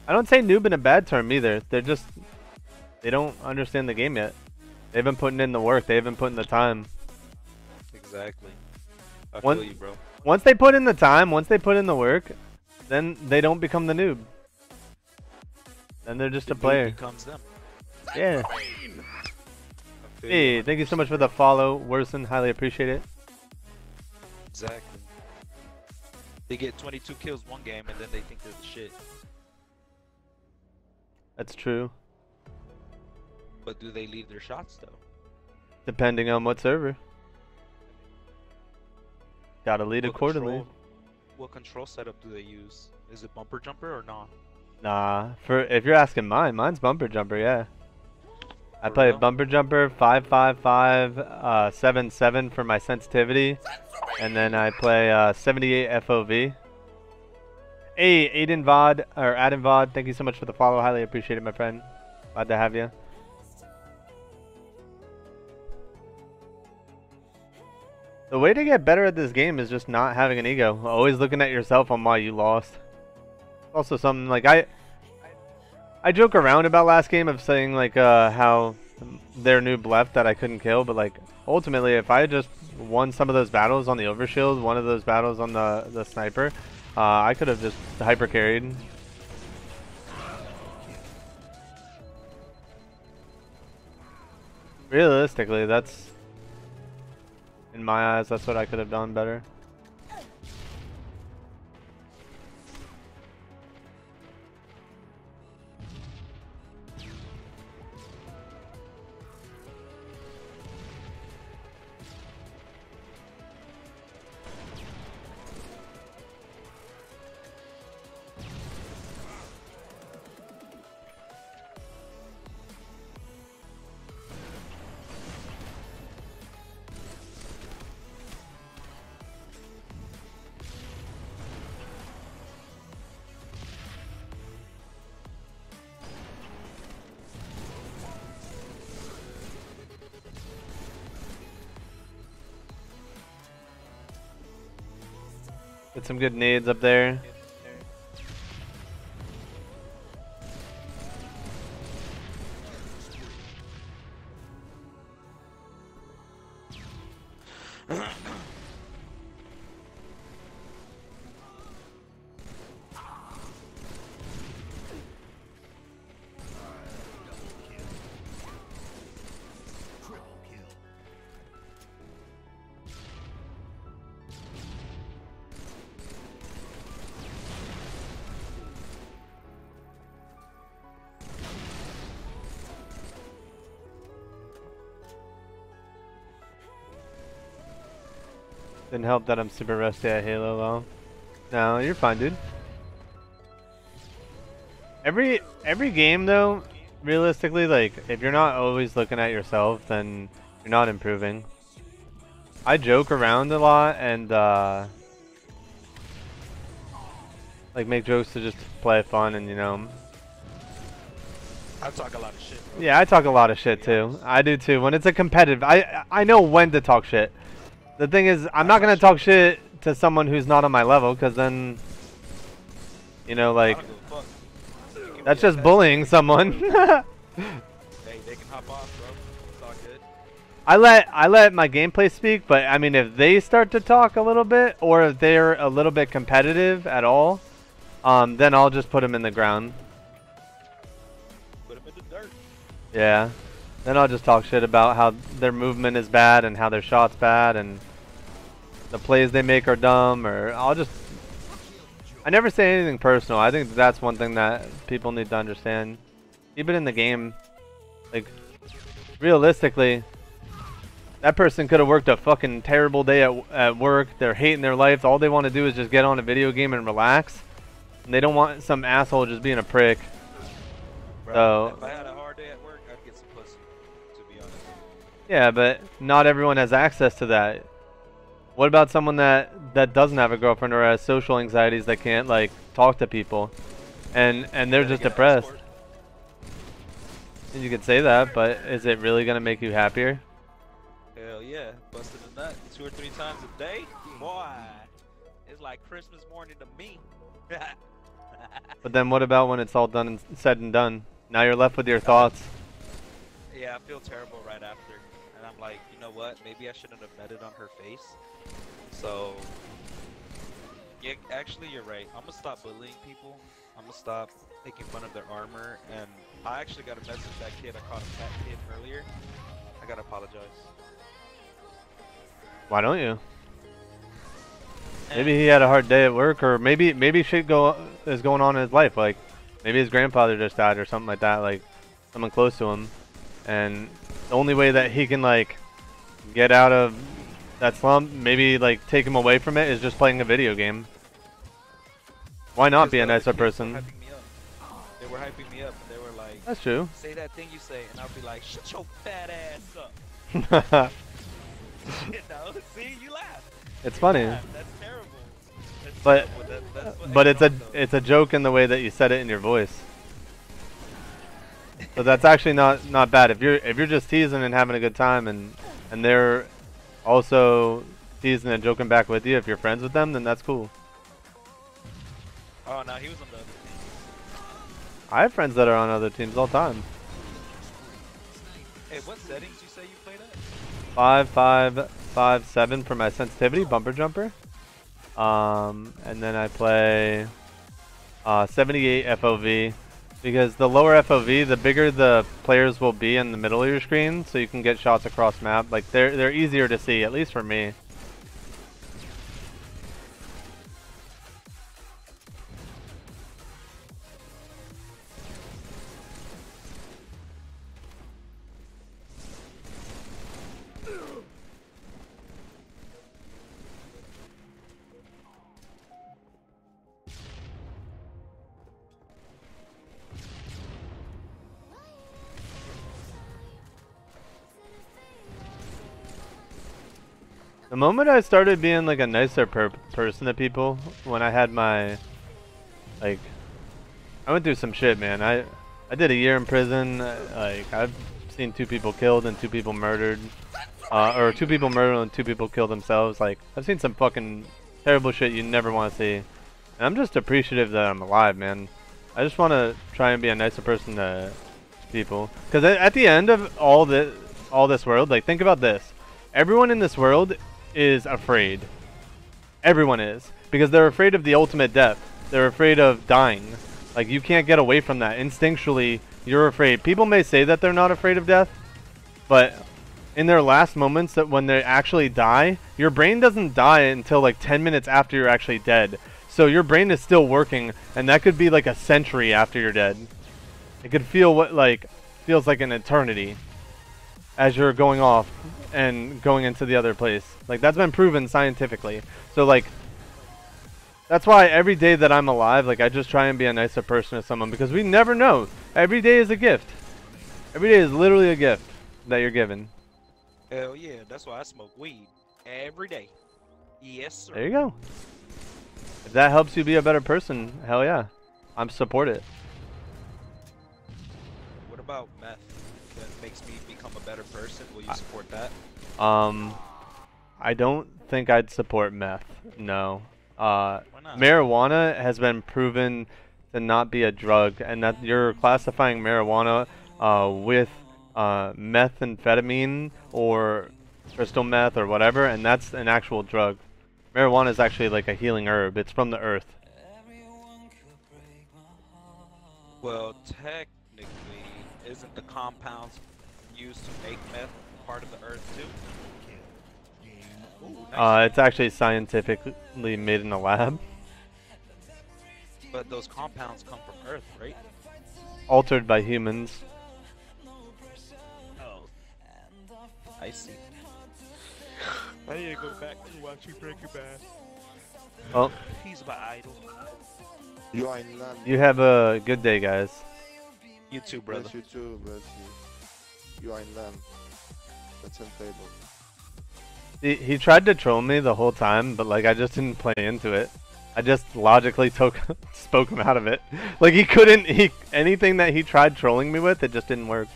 I don't say noob in a bad term either. They don't understand the game yet. They've been putting in the work. They've been putting the time. Exactly. I feel Once you, bro. once they put in the time, once they put in the work, then they don't become the noob. Then they're just The a noob player. becomes them. Yeah. I feel Hey, you thank you so much for 100%. the follow, Worsen. Highly appreciate it. Exactly. They get 22 kills one game and then they think they're the shit. That's true. But do they leave their shots though? Depending on what server. Gotta lead accordingly. What control setup do they use? Is it bumper jumper or not? Nah, if you're asking mine's bumper jumper, yeah. I For play real? bumper jumper 555 7 for my sensitivity, and then I play 78 FOV. Hey, Aiden Vod or Adam Vod, thank you so much for the follow. Highly appreciate it, my friend. Glad to have you. The way to get better at this game is just not having an ego. Always looking at yourself on why you lost. Also something like I joke around about last game of saying like how their noob left that I couldn't kill, but like ultimately if I just won some of those battles on the overshield, one of those battles on the sniper, I could have just hyper carried. Realistically, that's in my eyes, that's what I could have done better. Get some good nades up there. Didn't help that I'm super rusty at Halo though. No, you're fine, dude. Every game though, realistically, like if you're not always looking at yourself, then you're not improving. I joke around a lot and like make jokes to just play fun and you know. I talk a lot of shit, bro. Yeah, I talk a lot of shit too. I do too. When it's a competitive, I know when to talk shit. The thing is, I'm not gonna talk shit to someone who's not on my level, because then, you know, like, I don't give a fuck. Give that's me a just test. bullying someone. Hey, they can hop off, bro. It's all good. I let my gameplay speak, but I mean, if they start to talk a little bit, or if they're a little bit competitive at all, then I'll just put them in the ground. Put them in the dirt. Yeah. Then I'll just talk shit about how their movement is bad and how their shot's bad and the plays they make are dumb, or I never say anything personal. I think that's one thing that people need to understand. Even in the game, like, realistically, that person could have worked a fucking terrible day at work. They're hating their life. All they want to do is just get on a video game and relax. And they don't want some asshole just being a prick. Bro, So, if I had a hard day at work, I'd get some pussy, to be honest. yeah, but not everyone has access to that. What about someone that doesn't have a girlfriend or has social anxieties that can't like talk to people, and they're Then they just get an depressed? escort. And you could say that, but is it really gonna make you happier? Hell yeah, busting a nut 2 or 3 times a day, boy. It's like Christmas morning to me. But then what about when it's all done and said and done? Now you're left with your thoughts. Yeah, I feel terrible right after. And I'm like, you know what? Maybe I shouldn't have met it on her face. So, yeah, actually, you're right. I'm gonna stop bullying people. I'm gonna stop making fun of their armor. And I actually got to message that kid. I called him that kid earlier. I gotta apologize. Why don't you? Maybe he had a hard day at work, or maybe shit is going on in his life. Like maybe his grandfather just died or something like that. Like someone close to him, and the only way that he can like get out of that slump, maybe like take him away from it, is just playing a video game. Why not be a nicer person? They were hyping me up. They were like, "That's true. Say that thing you say," and I'll be like, "Shut your fat ass up." You know? See, you laugh. It's funny. That's terrible. That's But terrible. but it's a joke in the way that you said it in your voice. So that's actually not bad. If you're just teasing and having a good time, and they're also teasing and joking back with you, if you're friends with them, then that's cool. Oh no, he was on the other team. I have friends that are on other teams all the time. Hey, what settings you say you played at? 5, 5, 5, 7 for my sensitivity bumper jumper. And then I play 78 FOV, because the lower FOV, the bigger the players will be in the middle of your screen, so you can get shots across map. Like they're easier to see, at least for me. The moment I started being like a nicer person to people, when I had my, like, I went through some shit, man. I did a year in prison. Like I've seen 2 people killed and 2 people murdered, or 2 people murdered and 2 people killed themselves. Like I've seen some fucking terrible shit you never want to see. And I'm just appreciative that I'm alive, man. I just want to try and be a nicer person to people, because at the end of all this world, like think about this: everyone in this world is afraid. Everyone is, because they're afraid of the ultimate death. They're afraid of dying. Like you can't get away from that. Instinctually, you're afraid. People may say that they're not afraid of death, but in their last moments, that when they actually die, your brain doesn't die until like 10 minutes after you're actually dead. So your brain is still working, and that could be like a century after you're dead. It could feel feels like an eternity as you're going off and going into the other place. Like that's been proven scientifically. So like that's why every day that I'm alive, like I just try and be a nicer person to someone, because we never know. Every day is a gift. Every day is literally a gift that you're given. Hell yeah, that's why I smoke weed every day. Yes, sir. There you go. If that helps you be a better person, hell yeah. I'm support it. What about meth? That makes me become a better person. Will you support that? I don't think I'd support meth. No. Why not? Marijuana has been proven to not be a drug, and that you're classifying marijuana with methamphetamine or crystal meth or whatever, and that's an actual drug. Marijuana is actually like a healing herb. It's from the earth. Well, technically, isn't the compounds used to make meth part of the earth too? Ooh, nice. It's actually scientifically made in a lab. But those compounds come from earth, right? Altered by humans. Oh. I see. I need to go back and watch you Breaking Bad. Well, He's my idol. You are in land. you have a good day, guys. You too, brother. Bless you too, bless you. You are in land. That's unstable. He tried to troll me the whole time, but like I just didn't play into it. I just logically spoke him out of it. Like he couldn't, anything that he tried trolling me with, it just didn't work.